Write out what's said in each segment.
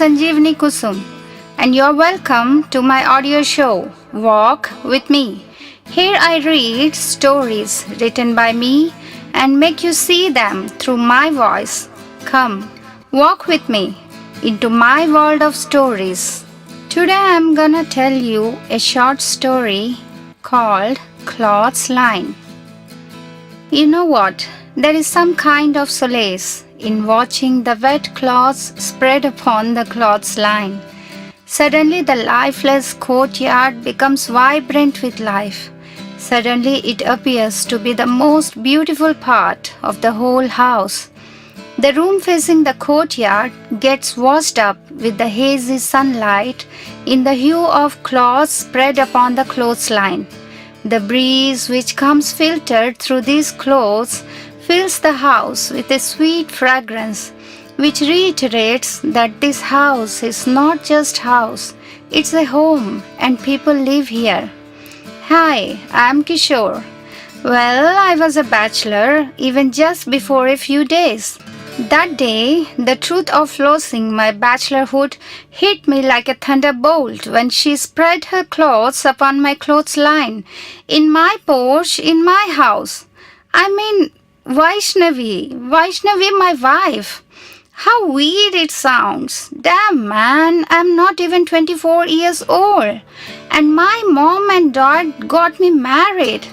Sanjeevani Kusum, and you're welcome to my audio show, Walk with Me. Here I read stories written by me and make you see them through my voice. Come, walk with me into my world of stories. Today I'm gonna tell you a short story called Cloths Line. You know what? There is some kind of solace in watching the wet cloths spread upon the cloths line. Suddenly the lifeless courtyard becomes vibrant with life. Suddenly it appears to be the most beautiful part of the whole house. The room facing the courtyard gets washed up with the hazy sunlight in the hue of cloths spread upon the clothesline. The breeze which comes filtered through these clothes fills the house with a sweet fragrance which reiterates that this house is not just house, it's a home and people live here. Hi, I'm Kishore. Well, I was a bachelor even just before a few days. That day, the truth of losing my bachelorhood hit me like a thunderbolt when she spread her clothes upon my clothesline, in my porch, in my house. I mean, Vaishnavi, my wife. How weird it sounds. Damn man, I'm not even 24 years old. And my mom and dad got me married.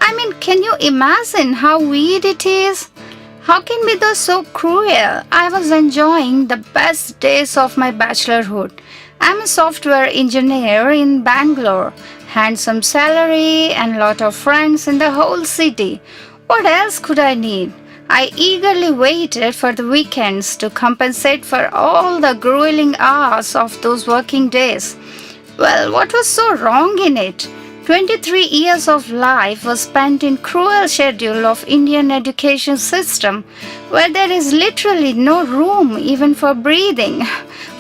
I mean, can you imagine how weird it is? How can be those so cruel? I was enjoying the best days of my bachelorhood. I'm a software engineer in Bangalore. Handsome salary and lot of friends in the whole city. What else could I need? I eagerly waited for the weekends to compensate for all the grueling hours of those working days. Well, what was so wrong in it? 23 years of life was spent in cruel schedule of Indian education system where there is literally no room even for breathing.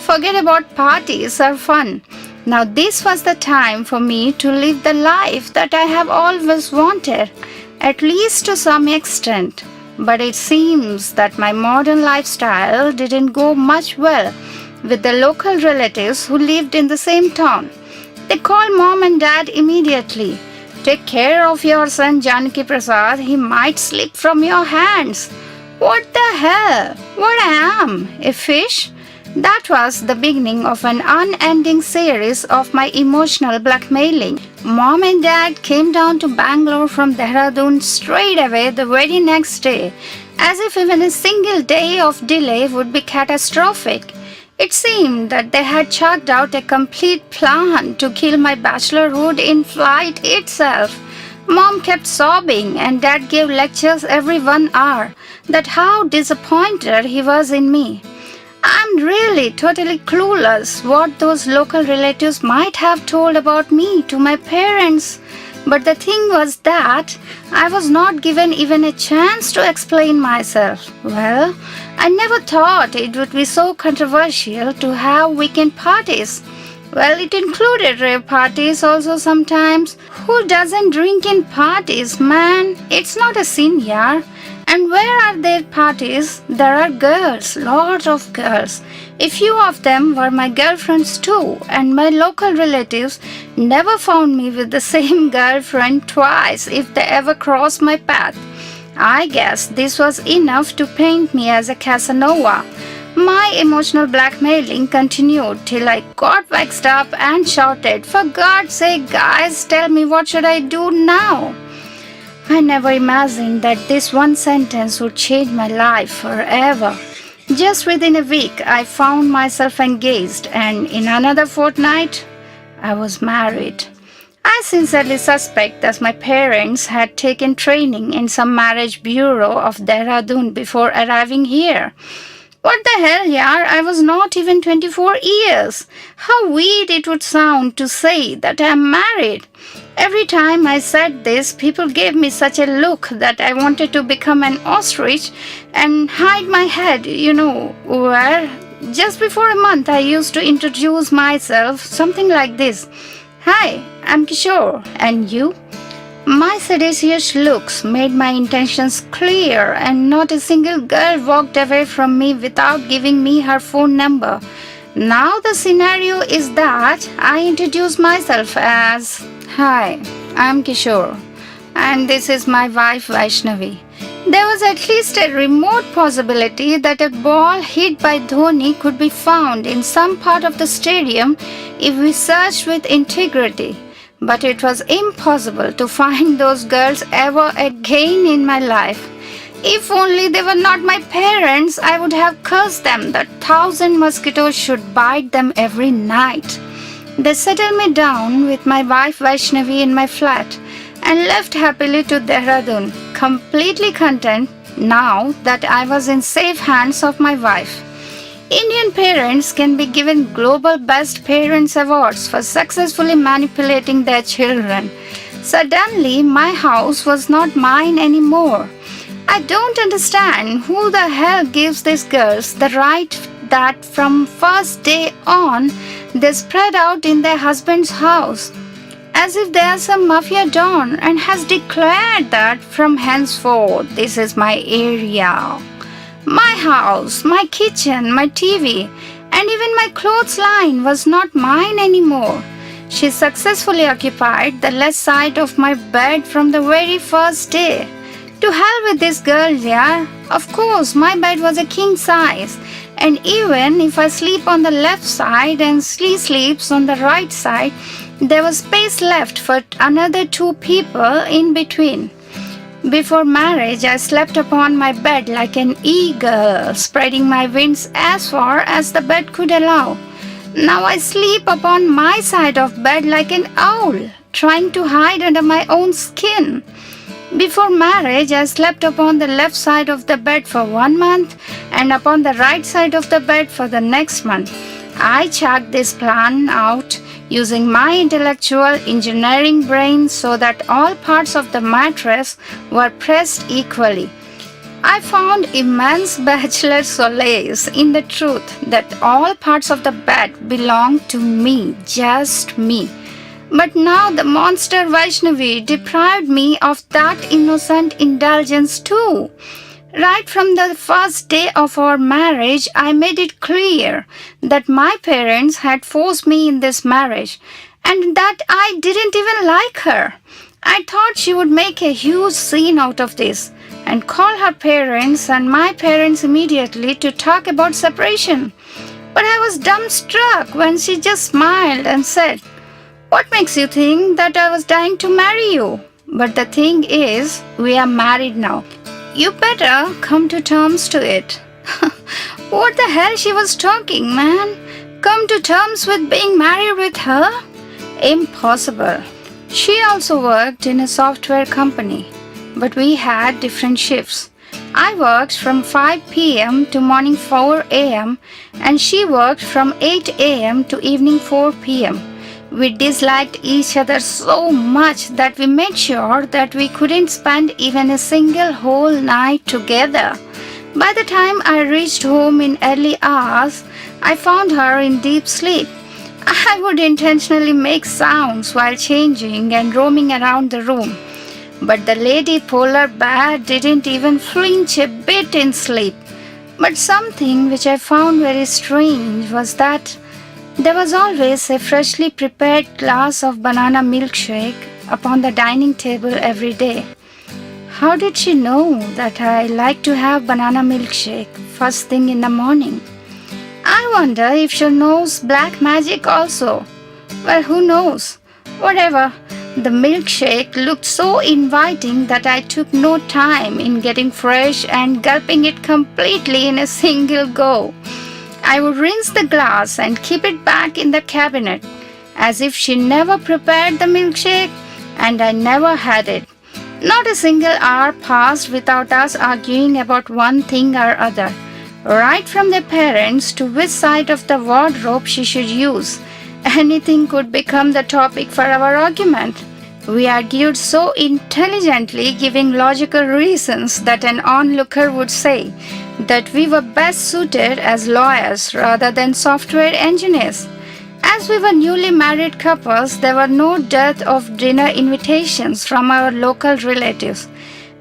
Forget about parties or fun. Now this was the time for me to live the life that I have always wanted, at least to some extent. But it seems that my modern lifestyle didn't go much well with the local relatives who lived in the same town. They called mom and dad immediately. Take care of your son Janaki Prasad, he might slip from your hands. What the hell? What I am? A fish? That was the beginning of an unending series of my emotional blackmailing. Mom and dad came down to Bangalore from Dehradun straight away the very next day, as if even a single day of delay would be catastrophic. It seemed that they had chalked out a complete plan to kill my bachelorhood in flight itself. Mom kept sobbing and dad gave lectures every 1 hour that how disappointed he was in me. I'm really totally clueless what those local relatives might have told about me to my parents. But the thing was that I was not given even a chance to explain myself. Well, I never thought it would be so controversial to have weekend parties. Well, it included rave parties also sometimes. Who doesn't drink in parties, man? It's not a sin, yaar. And where are their parties? There are girls, lots of girls. A few of them were my girlfriends too, and my local relatives never found me with the same girlfriend twice if they ever crossed my path. I guess this was enough to paint me as a Casanova. My emotional blackmailing continued till I got vexed up and shouted, "For God's sake, guys, tell me what should I do now?" I never imagined that this one sentence would change my life forever. Just within a week, I found myself engaged, and in another fortnight, I was married. I sincerely suspect that my parents had taken training in some marriage bureau of Dehradun before arriving here. What the hell, yaar? I was not even 24 years. How weird it would sound to say that I am married. Every time I said this, people gave me such a look that I wanted to become an ostrich and hide my head, where. Just before a month, I used to introduce myself something like this. "Hi, I'm Kishore, and you?" My seductive looks made my intentions clear, and not a single girl walked away from me without giving me her phone number. Now the scenario is that I introduce myself as, "Hi, I'm Kishore, and this is my wife Vaishnavi." There was at least a remote possibility that a ball hit by Dhoni could be found in some part of the stadium if we searched with integrity. But it was impossible to find those girls ever again in my life. If only they were not my parents, I would have cursed them that 1,000 mosquitoes should bite them every night. They settled me down with my wife Vaishnavi in my flat and left happily to Dehradun, completely content now that I was in safe hands of my wife. Indian parents can be given Global Best Parents Awards for successfully manipulating their children. Suddenly, my house was not mine anymore. I don't understand who the hell gives these girls the right that from first day on they spread out in their husband's house as if they are some mafia don and has declared that from henceforth this is my area, my house, my kitchen, my TV, and even my clothes line was not mine anymore. She successfully occupied the left side of my bed from the very first day. To hell with this girl, yeah. Of course, my bed was a king size, and even if I sleep on the left side and she sleeps on the right side, there was space left for another two people in between. Before marriage, I slept upon my bed like an eagle, spreading my wings as far as the bed could allow. Now I sleep upon my side of bed like an owl, trying to hide under my own skin. Before marriage, I slept upon the left side of the bed for 1 month and upon the right side of the bed for the next month. I checked this plan out using my intellectual engineering brain so that all parts of the mattress were pressed equally. I found immense bachelor solace in the truth that all parts of the bed belonged to me, just me. But now the monster Vaishnavi deprived me of that innocent indulgence too. Right from the first day of our marriage, I made it clear that my parents had forced me in this marriage and that I didn't even like her. I thought she would make a huge scene out of this and call her parents and my parents immediately to talk about separation. But I was dumbstruck when she just smiled and said, "What makes you think that I was dying to marry you? But the thing is, we are married now. You better come to terms to it." What the hell she was talking, man? Come to terms with being married with her? Impossible. She also worked in a software company, but we had different shifts. I worked from 5 p.m. to morning 4 a.m. and she worked from 8 a.m. to evening 4 p.m. We disliked each other so much that we made sure that we couldn't spend even a single whole night together. By the time I reached home in early hours, I found her in deep sleep. I would intentionally make sounds while changing and roaming around the room. But the lady polar bear didn't even flinch a bit in sleep. But something which I found very strange was that there was always a freshly prepared glass of banana milkshake upon the dining table every day. How did she know that I like to have banana milkshake first thing in the morning? I wonder if she knows black magic also. Well, who knows? Whatever. The milkshake looked so inviting that I took no time in getting fresh and gulping it completely in a single go. I would rinse the glass and keep it back in the cabinet as if she never prepared the milkshake and I never had it. Not a single hour passed without us arguing about one thing or other, right from the parents to which side of the wardrobe she should use. Anything could become the topic for our argument. We argued so intelligently, giving logical reasons that an onlooker would say that we were best suited as lawyers rather than software engineers. As we were newly married couples, there were no dearth of dinner invitations from our local relatives.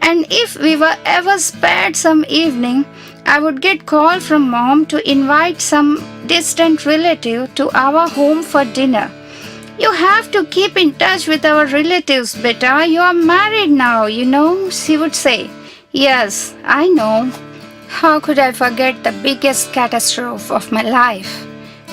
And if we were ever spared some evening, I would get call from mom to invite some distant relative to our home for dinner. You have to keep in touch with our relatives, beta. You are married now, she would say. Yes, I know. How could I forget the biggest catastrophe of my life?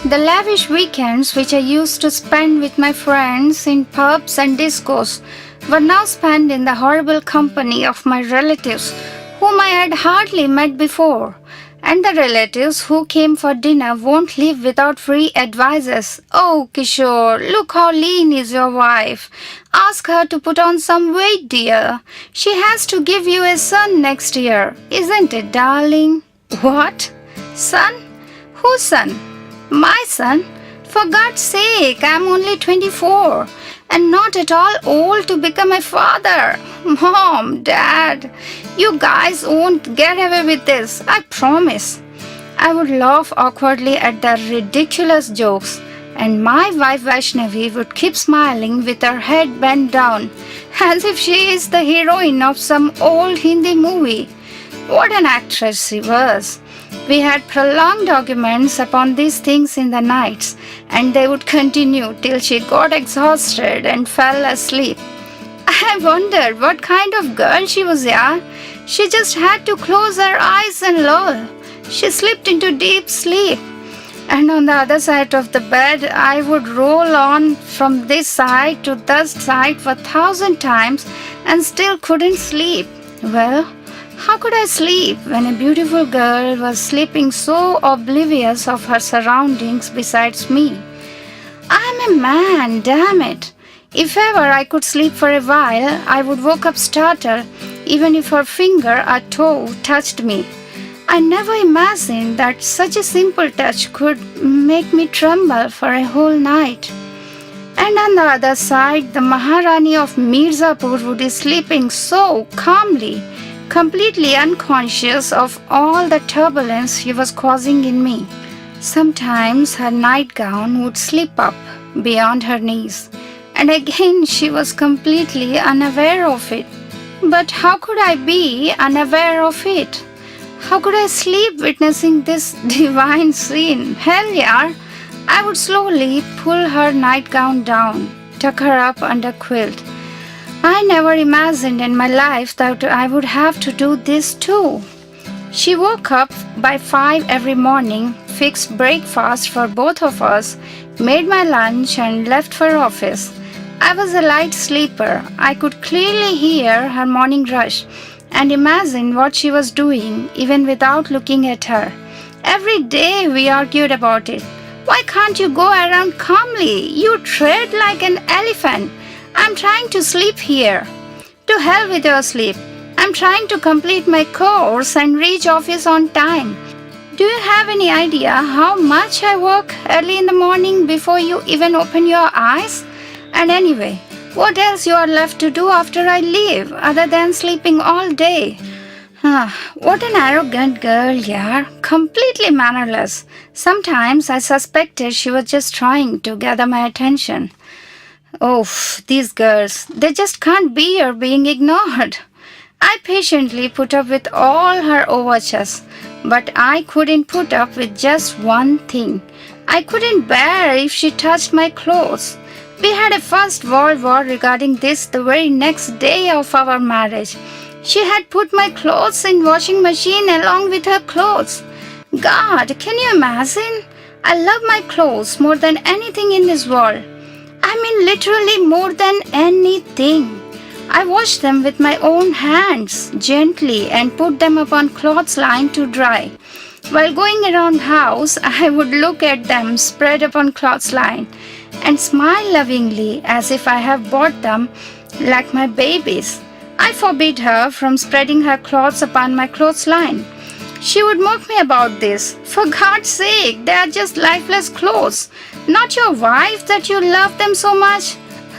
The lavish weekends which I used to spend with my friends in pubs and discos were now spent in the horrible company of my relatives whom I had hardly met before. And the relatives who came for dinner won't leave without free advices. Oh, Kishore, look how lean is your wife. Ask her to put on some weight, dear. She has to give you a son next year. Isn't it, darling? What? Son? Whose son? My son? For God's sake, I'm only 24 and not at all old to become a father. Mom, Dad, you guys won't get away with this, I promise. I would laugh awkwardly at their ridiculous jokes, and my wife Vaishnavi would keep smiling with her head bent down, as if she is the heroine of some old Hindi movie. What an actress she was! We had prolonged arguments upon these things in the nights, and they would continue till she got exhausted and fell asleep. I wondered what kind of girl she was, yeah. She just had to close her eyes and lull. She slipped into deep sleep. And on the other side of the bed, I would roll on from this side to that side for 1,000 times and still couldn't sleep. Well, how could I sleep when a beautiful girl was sleeping so oblivious of her surroundings besides me? I am a man, damn it. If ever I could sleep for a while, I would wake up startled, even if her finger or toe touched me. I never imagined that such a simple touch could make me tremble for a whole night. And on the other side, the Maharani of Mirzapur would be sleeping so calmly, completely unconscious of all the turbulence she was causing in me. Sometimes her nightgown would slip up beyond her knees, and again she was completely unaware of it. But how could I be unaware of it? How could I sleep witnessing this divine scene? Hell yeah! I would slowly pull her nightgown down, tuck her up under quilt. I never imagined in my life that I would have to do this too. She woke up by 5 every morning, fixed breakfast for both of us, made my lunch and left for office. I was a light sleeper. I could clearly hear her morning rush and imagine what she was doing even without looking at her. Every day we argued about it. Why can't you go around calmly? You tread like an elephant. I'm trying to sleep here. To hell with your sleep. I'm trying to complete my course and reach office on time. Do you have any idea how much I work early in the morning before you even open your eyes? And anyway, what else you are left to do after I leave other than sleeping all day? What an arrogant girl, yeah. Completely mannerless. Sometimes I suspected she was just trying to gather my attention. Oh, these girls, they just can't bear being ignored. I patiently put up with all her overtures, but I couldn't put up with just one thing. I couldn't bear if she touched my clothes. We had a first world war regarding this the very next day of our marriage. She had put my clothes in washing machine along with her clothes. God, can you imagine? I love my clothes more than anything in this world. I mean literally more than anything. I washed them with my own hands, gently, and put them upon clothesline to dry. While going around house, I would look at them spread upon clothesline and smile lovingly as if I have bought them like my babies. I forbid her from spreading her clothes upon my clothesline. She would mock me about this. For God's sake, they are just lifeless clothes. Not your wife that you love them so much.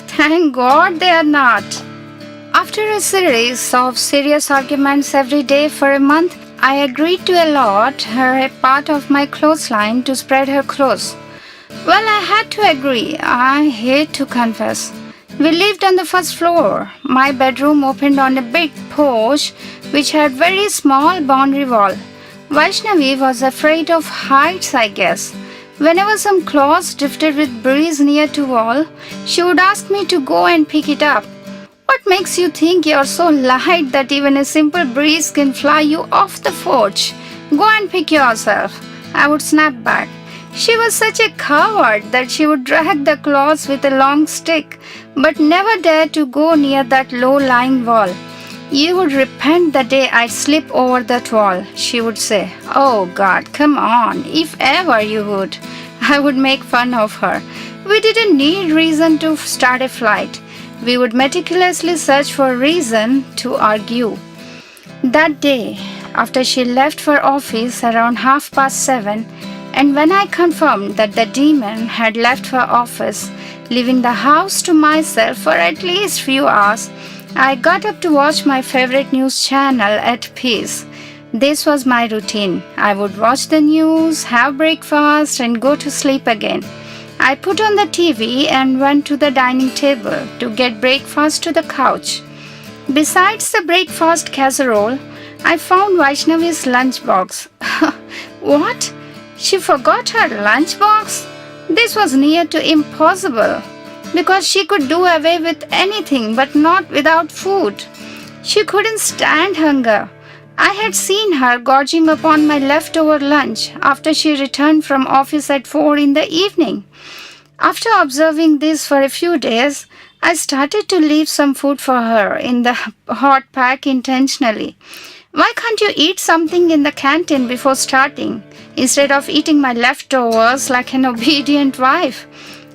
Thank God they are not. After a series of serious arguments every day for a month, I agreed to allot her a part of my clothesline to spread her clothes. Well, I had to agree. I hate to confess. We lived on the first floor. My bedroom opened on a big porch which had very small boundary wall. Vaishnavi was afraid of heights, I guess. Whenever some cloth drifted with breeze near to wall, she would ask me to go and pick it up. What makes you think you're so light that even a simple breeze can fly you off the porch? Go and pick yourself, I would snap back. She was such a coward that she would drag the cloths with a long stick, but never dared to go near that low-lying wall. You would repent the day I slip over that wall, she would say. Oh God, come on, if ever you would. I would make fun of her. We didn't need reason to start a fight. We would meticulously search for reason to argue. That day, after she left for office around 7:30, and when I confirmed that the demon had left for office, leaving the house to myself for at least few hours, I got up to watch my favorite news channel at peace. This was my routine. I would watch the news, have breakfast, and go to sleep again. I put on the TV and went to the dining table to get breakfast to the couch. Besides the breakfast casserole, I found Vaishnavi's lunchbox. What? She forgot her lunchbox? This was near to impossible, because she could do away with anything but not without food. She couldn't stand hunger. I had seen her gorging upon my leftover lunch after she returned from office at 4 in the evening. After observing this for a few days, I started to leave some food for her in the hot pack intentionally. Why can't you eat something in the canteen before starting, instead of eating my leftovers like an obedient wife?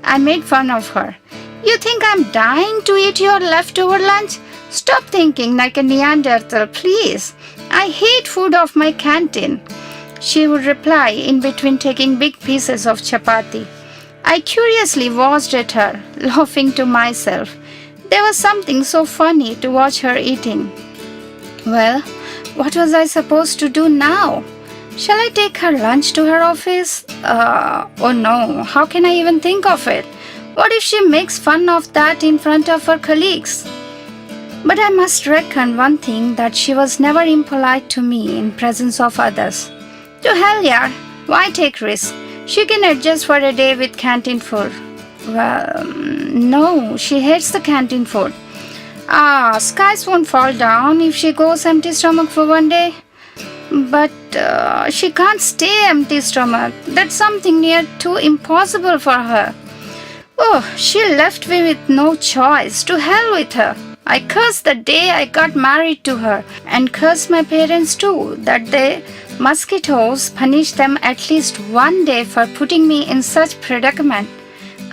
I made fun of her. You think I'm dying to eat your leftover lunch? Stop thinking like a Neanderthal, please. I hate food of my canteen, she would reply in between taking big pieces of chapati. I curiously watched at her, laughing to myself. There was something so funny to watch her eating. Well, what was I supposed to do now? Shall I take her lunch to her office? Oh no, how can I even think of it? What if she makes fun of that in front of her colleagues? But I must reckon one thing, that she was never impolite to me in presence of others. To hell, yaar, why take risk? She can adjust for a day with canteen food. Well, no, she hates the canteen food. Skies won't fall down if she goes empty stomach for one day. But she can't stay empty stomach. That's something near too impossible for her. Oh, she left me with no choice. To hell with her. I cursed the day I got married to her, and cursed my parents too, that the mosquitoes punished them at least one day for putting me in such predicament.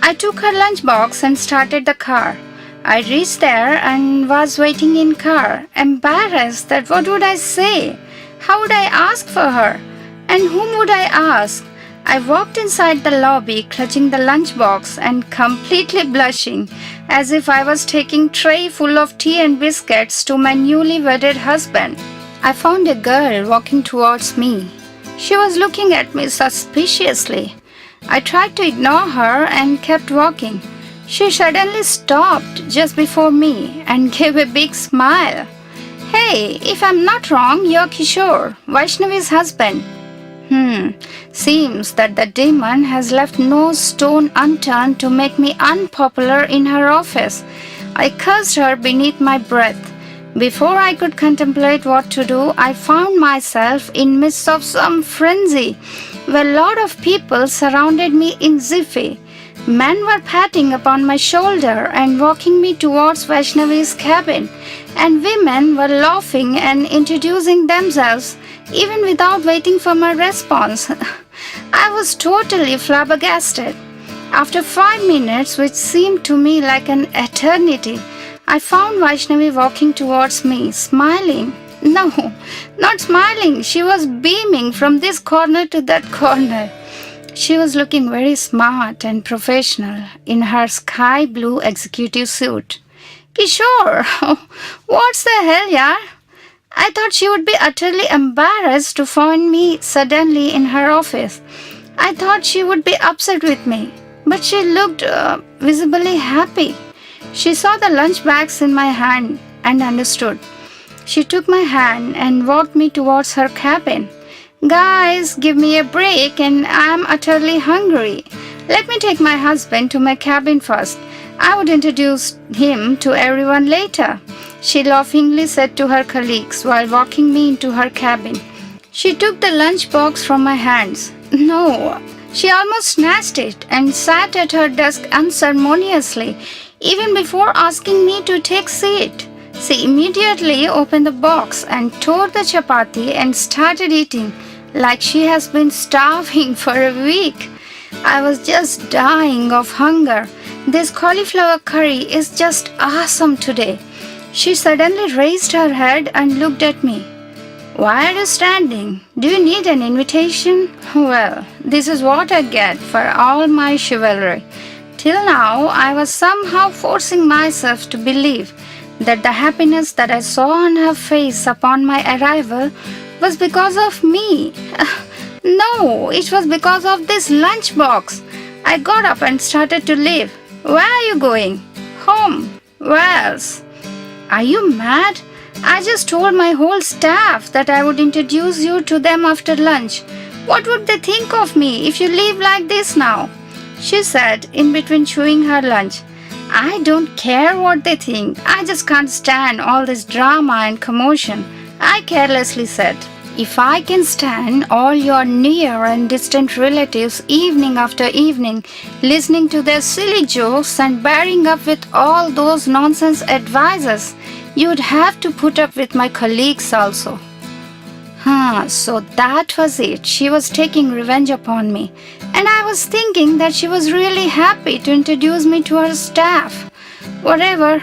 I took her lunchbox and started the car. I reached there and was waiting in car, embarrassed that what would I say? How would I ask for her? And whom would I ask? I walked inside the lobby clutching the lunchbox and completely blushing, as if I was taking tray full of tea and biscuits to my newly wedded husband. I found a girl walking towards me. She was looking at me suspiciously. I tried to ignore her and kept walking. She suddenly stopped just before me and gave a big smile. Hey, if I'm not wrong, you're Kishore, Vaishnavi's husband. Seems that the demon has left no stone unturned to make me unpopular in her office. I cursed her beneath my breath. Before I could contemplate what to do, I found myself in midst of some frenzy, where a lot of people surrounded me in jiffy. Men were patting upon my shoulder and walking me towards Vaishnavi's cabin, and women were laughing and introducing themselves even without waiting for my response. I was totally flabbergasted. After 5 minutes, which seemed to me like an eternity, I found Vaishnavi walking towards me, smiling. No, not smiling. She was beaming from this corner to that corner. She was looking very smart and professional in her sky blue executive suit. Kishore, what's the hell, yaar? I thought she would be utterly embarrassed to find me suddenly in her office. I thought she would be upset with me, but she looked visibly happy. She saw the lunch bags in my hand and understood. She took my hand and walked me towards her cabin. Guys, give me a break and I'm utterly hungry. Let me take my husband to my cabin first. I would introduce him to everyone later, she laughingly said to her colleagues while walking me into her cabin. She took the lunch box from my hands. No, she almost snatched it and sat at her desk unceremoniously, even before asking me to take seat. She immediately opened the box and tore the chapati and started eating like she has been starving for a week. I was just dying of hunger. This cauliflower curry is just awesome today. She suddenly raised her head and looked at me. Why are you standing? Do you need an invitation? Well, this is what I get for all my chivalry. Till now, I was somehow forcing myself to believe that the happiness that I saw on her face upon my arrival was because of me. No, it was because of this lunchbox. I got up and started to leave. Where are you going? Home. Where else? Are you mad? I just told my whole staff that I would introduce you to them after lunch. What would they think of me if you leave like this now? She said in between chewing her lunch. I don't care what they think. I just can't stand all this drama and commotion, I carelessly said. If I can stand all your near and distant relatives evening after evening, listening to their silly jokes and bearing up with all those nonsense advices, you'd have to put up with my colleagues also. So that was it. She was taking revenge upon me. And I was thinking that she was really happy to introduce me to her staff. Whatever.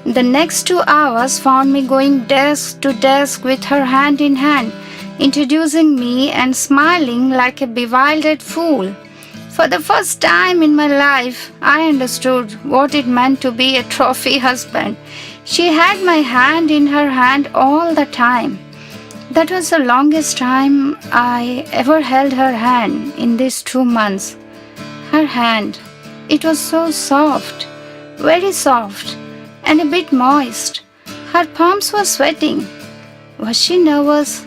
The next 2 hours found me going desk to desk with her hand in hand, introducing me and smiling like a bewildered fool. For the first time in my life, I understood what it meant to be a trophy husband. She had my hand in her hand all the time. That was the longest time I ever held her hand in these 2 months. Her hand, it was so soft, very soft, and a bit moist. Her palms were sweating. Was she nervous?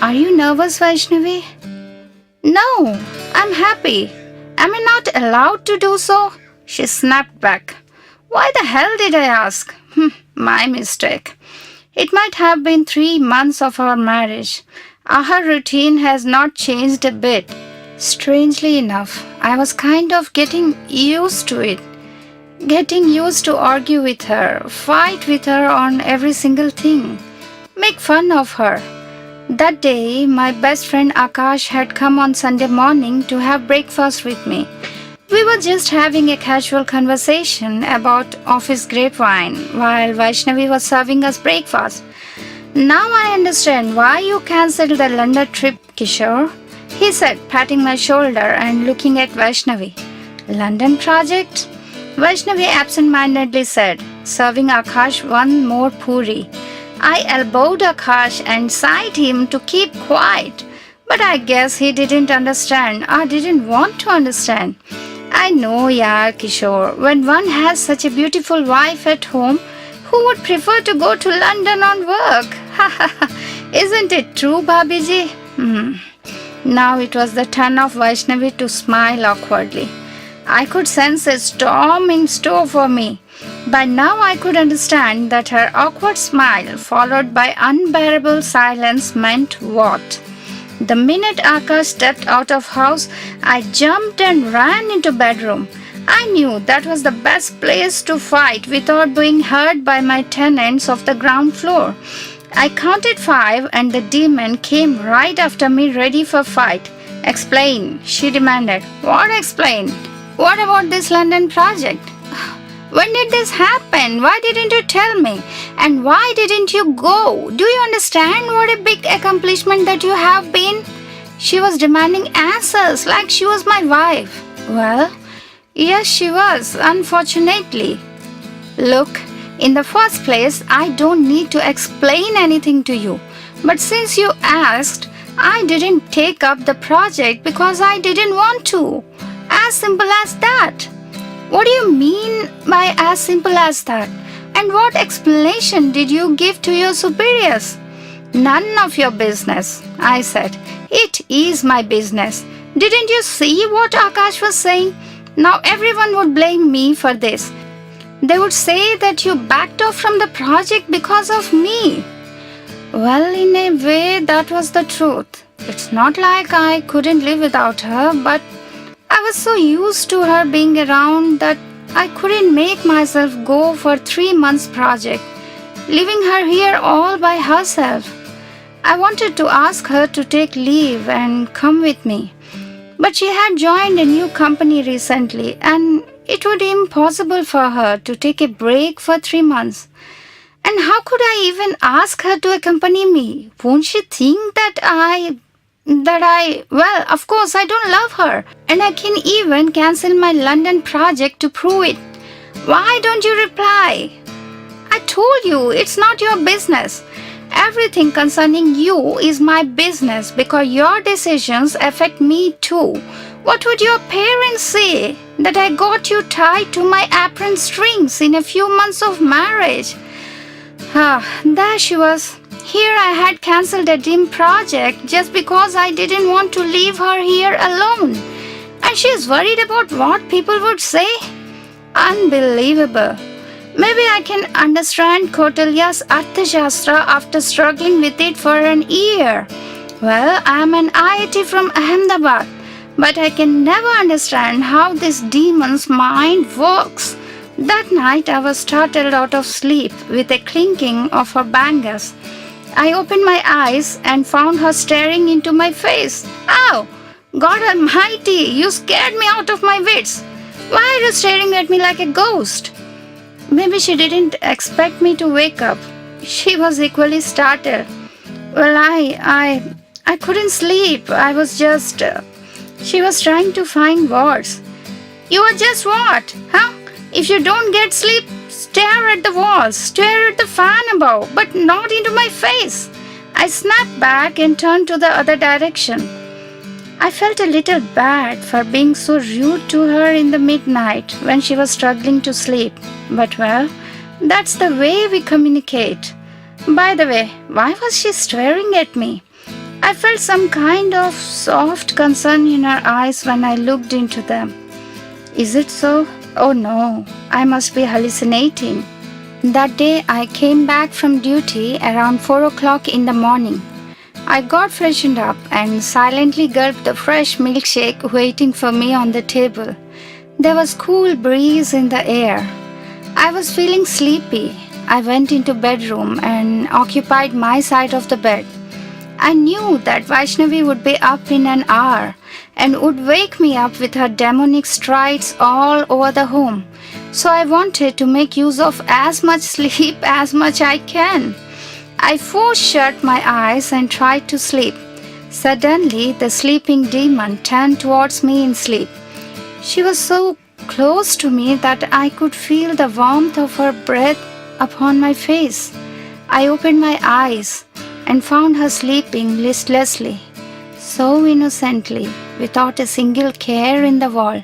Are you nervous, Vaishnavi? No, I'm happy. Am I not allowed to do so? She snapped back. Why the hell did I ask? My mistake. It might have been 3 months of our marriage. Our routine has not changed a bit. Strangely enough, I was kind of getting used to it. Getting used to argue with her, fight with her on every single thing, make fun of her. That day, my best friend Akash had come on Sunday morning to have breakfast with me. We were just having a casual conversation about office grapevine while Vaishnavi was serving us breakfast. Now I understand why you cancelled the London trip, Kishore, he said, patting my shoulder and looking at Vaishnavi. London project? Vaishnavi absent-mindedly said, serving Akash one more puri. I elbowed Akash and signed him to keep quiet, but I guess he didn't understand or didn't want to understand. I know, yaar, Kishore, when one has such a beautiful wife at home, who would prefer to go to London on work? Isn't it true, Bhabiji? Now it was the turn of Vaishnavi to smile awkwardly. I could sense a storm in store for me. By now I could understand that her awkward smile followed by unbearable silence meant what? The minute Akash stepped out of house, I jumped and ran into bedroom. I knew that was the best place to fight without being heard by my tenants of the ground floor. I counted 5 and the demon came right after me ready for fight. Explain, she demanded. What explain? What about this London project? When did this happen? Why didn't you tell me? And why didn't you go? Do you understand what a big accomplishment that you have been? She was demanding answers like she was my wife. Well, yes, she was, unfortunately. Look, in the first place, I don't need to explain anything to you. But since you asked, I didn't take up the project because I didn't want to. As simple as that. What do you mean by as simple as that? And what explanation did you give to your superiors? None of your business, I said. It is my business. Didn't you see what Akash was saying? Now everyone would blame me for this. They would say that you backed off from the project because of me. Well, in a way, that was the truth. It's not like I couldn't live without her, but I was so used to her being around that I couldn't make myself go for 3 months project, leaving her here all by herself. I wanted to ask her to take leave and come with me, but she had joined a new company recently and it would be impossible for her to take a break for 3 months. And how could I even ask her to accompany me? Won't she think well, of course, I don't love her, and I can even cancel my London project to prove it. Why don't you reply? I told you, it's not your business. Everything concerning you is my business because your decisions affect me too. What would your parents say? That I got you tied to my apron strings in a few months of marriage. There she was. Here I had cancelled a dream project just because I didn't want to leave her here alone. And she's worried about what people would say? Unbelievable. Maybe I can understand Kautilya's Arthashastra after struggling with it for an year. Well, I am an IIT from Ahmedabad, but I can never understand how this demon's mind works. That night I was startled out of sleep with a clinking of her bangles. I opened my eyes and found her staring into my face. Ow! God Almighty, you scared me out of my wits. Why are you staring at me like a ghost? Maybe she didn't expect me to wake up. She was equally startled. Well, I couldn't sleep. I was just... She was trying to find words. You are just what? Huh? If you don't get sleep, stare at the walls, stare at the fan above, but not into my face. I snapped back and turned to the other direction. I felt a little bad for being so rude to her in the midnight when she was struggling to sleep. But well, that's the way we communicate. By the way, why was she staring at me? I felt some kind of soft concern in her eyes when I looked into them. Is it so? Oh no, I must be hallucinating. That day I came back from duty around 4 o'clock in the morning. I got freshened up and silently gulped the fresh milkshake waiting for me on the table. There was cool breeze in the air. I was feeling sleepy. I went into bedroom and occupied my side of the bed. I knew that Vaishnavi would be up in an hour and would wake me up with her demonic strides all over the home. So I wanted to make use of as much sleep as much I can. I forced shut my eyes and tried to sleep. Suddenly, the sleeping demon turned towards me in sleep. She was so close to me that I could feel the warmth of her breath upon my face. I opened my eyes and found her sleeping listlessly, so innocently, without a single care in the world.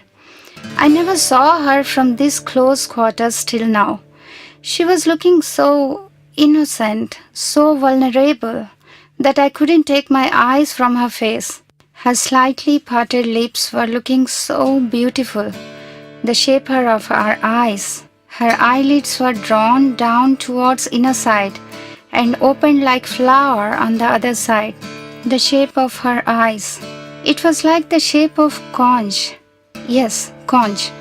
I never saw her from this close quarters till now. She was looking so innocent, so vulnerable, that I couldn't take my eyes from her face. Her slightly parted lips were looking so beautiful. The shape of her eyes. Her eyelids were drawn down towards inner side and opened like flower on the other side. The shape of her eyes. It was like the shape of conch. Yes, conch.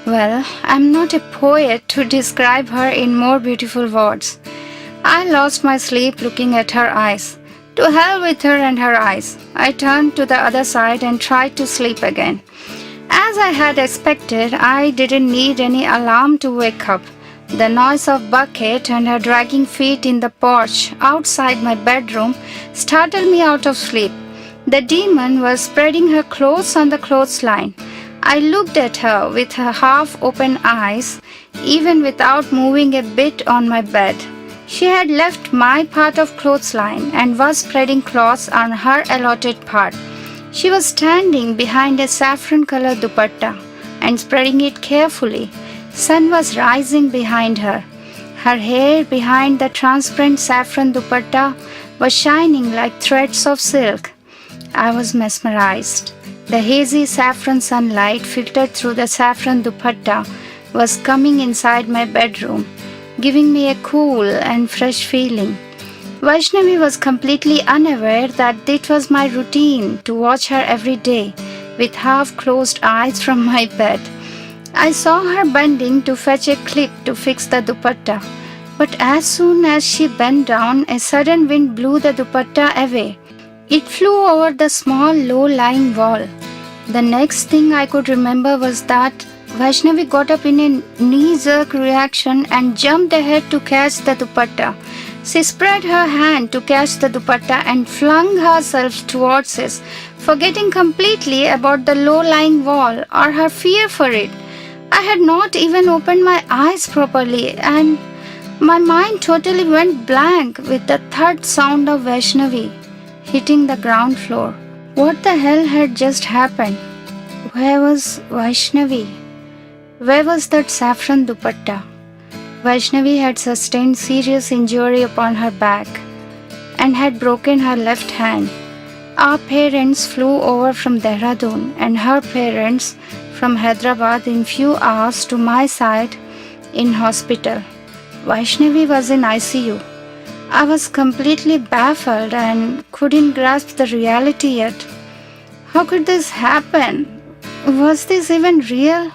Well, I'm not a poet to describe her in more beautiful words. I lost my sleep looking at her eyes. To hell with her and her eyes. I turned to the other side and tried to sleep again. As I had expected, I didn't need any alarm to wake up. The noise of bucket and her dragging feet in the porch outside my bedroom startled me out of sleep. The demon was spreading her clothes on the clothesline. I looked at her with her half-open eyes, even without moving a bit on my bed. She had left my part of clothesline and was spreading cloths on her allotted part. She was standing behind a saffron-colored dupatta and spreading it carefully. Sun was rising behind her. Her hair behind the transparent saffron dupatta was shining like threads of silk. I was mesmerized. The hazy saffron sunlight filtered through the saffron dupatta was coming inside my bedroom, giving me a cool and fresh feeling. Vaishnavi was completely unaware that it was my routine to watch her every day with half-closed eyes from my bed. I saw her bending to fetch a clip to fix the dupatta, but as soon as she bent down, a sudden wind blew the dupatta away. It flew over the small, low-lying wall. The next thing I could remember was that Vaishnavi got up in a knee-jerk reaction and jumped ahead to catch the dupatta. She spread her hand to catch the dupatta and flung herself towards it, forgetting completely about the low-lying wall or her fear for it. I had not even opened my eyes properly, and my mind totally went blank with the thud sound of Vaishnavi hitting the ground floor. What the hell had just happened? Where was Vaishnavi? Where was that saffron dupatta? Vaishnavi had sustained serious injury upon her back and had broken her left hand. Our parents flew over from Dehradun and her parents from Hyderabad in few hours to my side in hospital. Vaishnavi was in ICU. I was completely baffled and couldn't grasp the reality yet. How could this happen? Was this even real?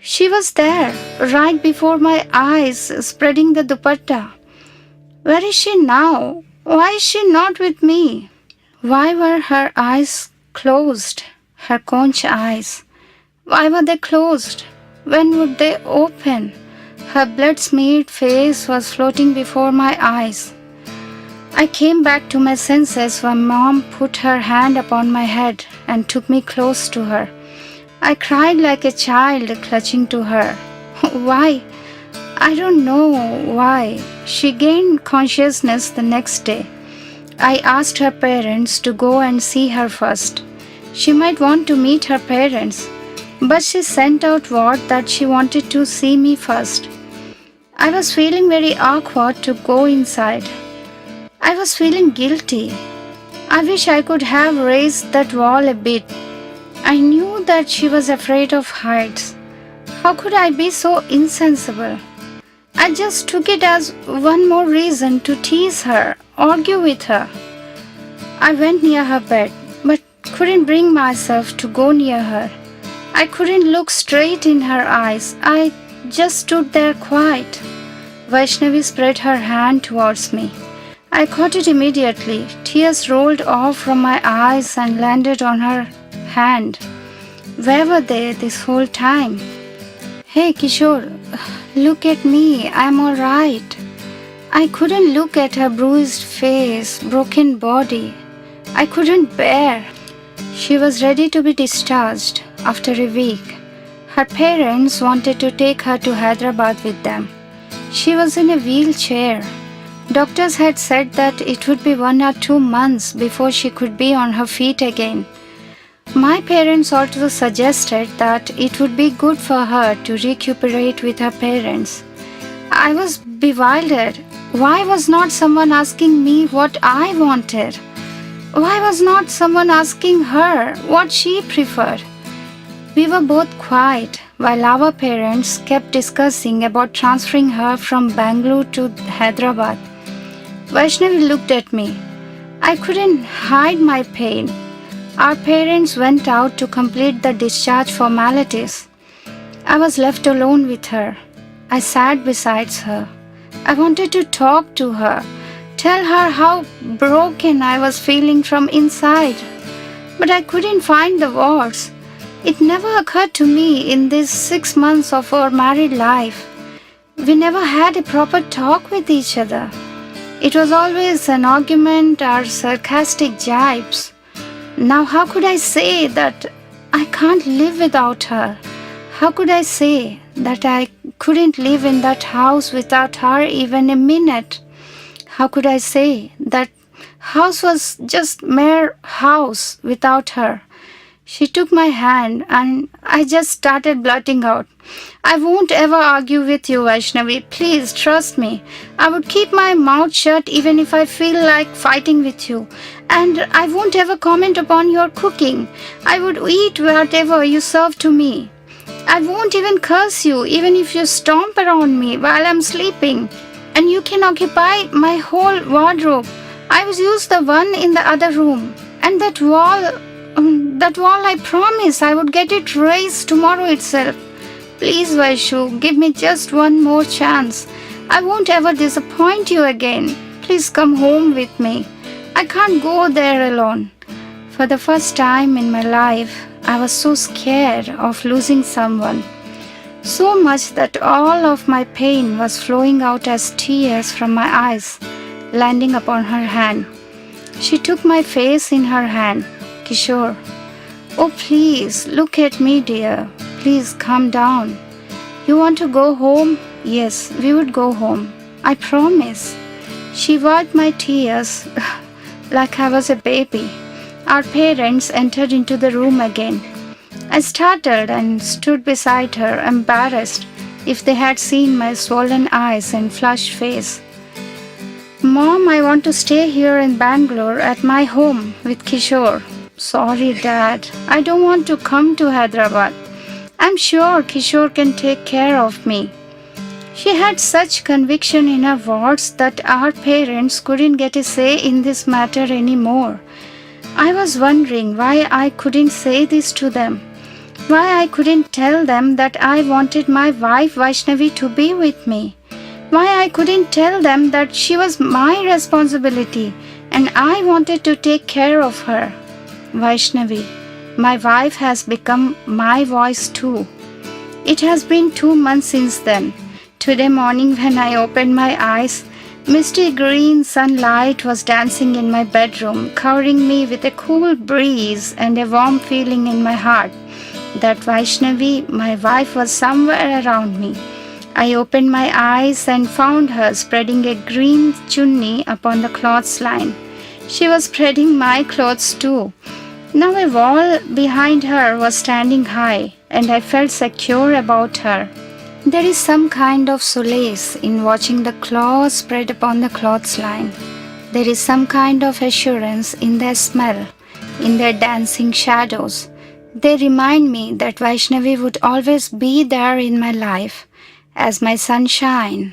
She was there, right before my eyes, spreading the dupatta. Where is she now? Why is she not with me? Why were her eyes closed? Her conch eyes. Why were they closed? When would they open? Her blood-smeared face was floating before my eyes. I came back to my senses when Mom put her hand upon my head and took me close to her. I cried like a child clutching to her. Why? I don't know why. She gained consciousness the next day. I asked her parents to go and see her first. She might want to meet her parents, but she sent out word that she wanted to see me first. I was feeling very awkward to go inside. I was feeling guilty. I wish I could have raised that wall a bit. I knew that she was afraid of heights. How could I be so insensible? I just took it as one more reason to tease her, argue with her. I went near her bed, but couldn't bring myself to go near her. I couldn't look straight in her eyes. I just stood there quiet. Vaishnavi spread her hand towards me. I caught it immediately. Tears rolled off from my eyes and landed on her hand. Where were they this whole time? Hey Kishore, look at me, I'm alright. I couldn't look at her bruised face, broken body. I couldn't bear. She was ready to be discharged after a week. Her parents wanted to take her to Hyderabad with them. She was in a wheelchair. Doctors had said that it would be 1 or 2 months before she could be on her feet again. My parents also suggested that it would be good for her to recuperate with her parents. I was bewildered. Why was not someone asking me what I wanted? Why was not someone asking her what she preferred? We were both quiet while our parents kept discussing about transferring her from Bangalore to Hyderabad. Vaishnavi looked at me. I couldn't hide my pain. Our parents went out to complete the discharge formalities. I was left alone with her. I sat beside her. I wanted to talk to her, tell her how broken I was feeling from inside. But I couldn't find the words. It never occurred to me in these 6 months of our married life. We never had a proper talk with each other. It was always an argument or sarcastic jibes. Now how could I say that I can't live without her? How could I say that I couldn't live in that house without her even a minute? How could I say that house was just mere house without her? She took my hand and I just started blurting out, I won't ever argue with you, Vaishnavi. Please trust me. I would keep my mouth shut even if I feel like fighting with you. And I won't ever comment upon your cooking. I would eat whatever you serve to me. I won't even curse you even if you stomp around me while I'm sleeping. And you can occupy my whole wardrobe. I will use the one in the other room. And that wall, I promise I would get it raised tomorrow itself. Please, Vaishu, give me just one more chance. I won't ever disappoint you again. Please come home with me. I can't go there alone. For the first time in my life, I was so scared of losing someone. So much that all of my pain was flowing out as tears from my eyes, landing upon her hand. She took my face in her hand. Kishore, oh please, look at me, dear. Please calm down. You want to go home? Yes, we would go home. I promise. She wiped my tears like I was a baby. Our parents entered into the room again. I startled and stood beside her, embarrassed if they had seen my swollen eyes and flushed face. Mom, I want to stay here in Bangalore at my home with Kishore. Sorry, Dad. I don't want to come to Hyderabad. I'm sure Kishore can take care of me. She had such conviction in her words that our parents couldn't get a say in this matter anymore. I was wondering why I couldn't say this to them. Why I couldn't tell them that I wanted my wife Vaishnavi to be with me. Why I couldn't tell them that she was my responsibility and I wanted to take care of her. Vaishnavi, my wife has become my voice too. It has been 2 months since then. Today morning when I opened my eyes, misty green sunlight was dancing in my bedroom, covering me with a cool breeze and a warm feeling in my heart that Vaishnavi, my wife, was somewhere around me. I opened my eyes and found her spreading a green chunni upon the clothes line. She was spreading my clothes too. Now a wall behind her was standing high, and I felt secure about her. There is some kind of solace in watching the cloth spread upon the clothes line. There is some kind of assurance in their smell, in their dancing shadows. They remind me that Vaishnavi would always be there in my life as my sunshine,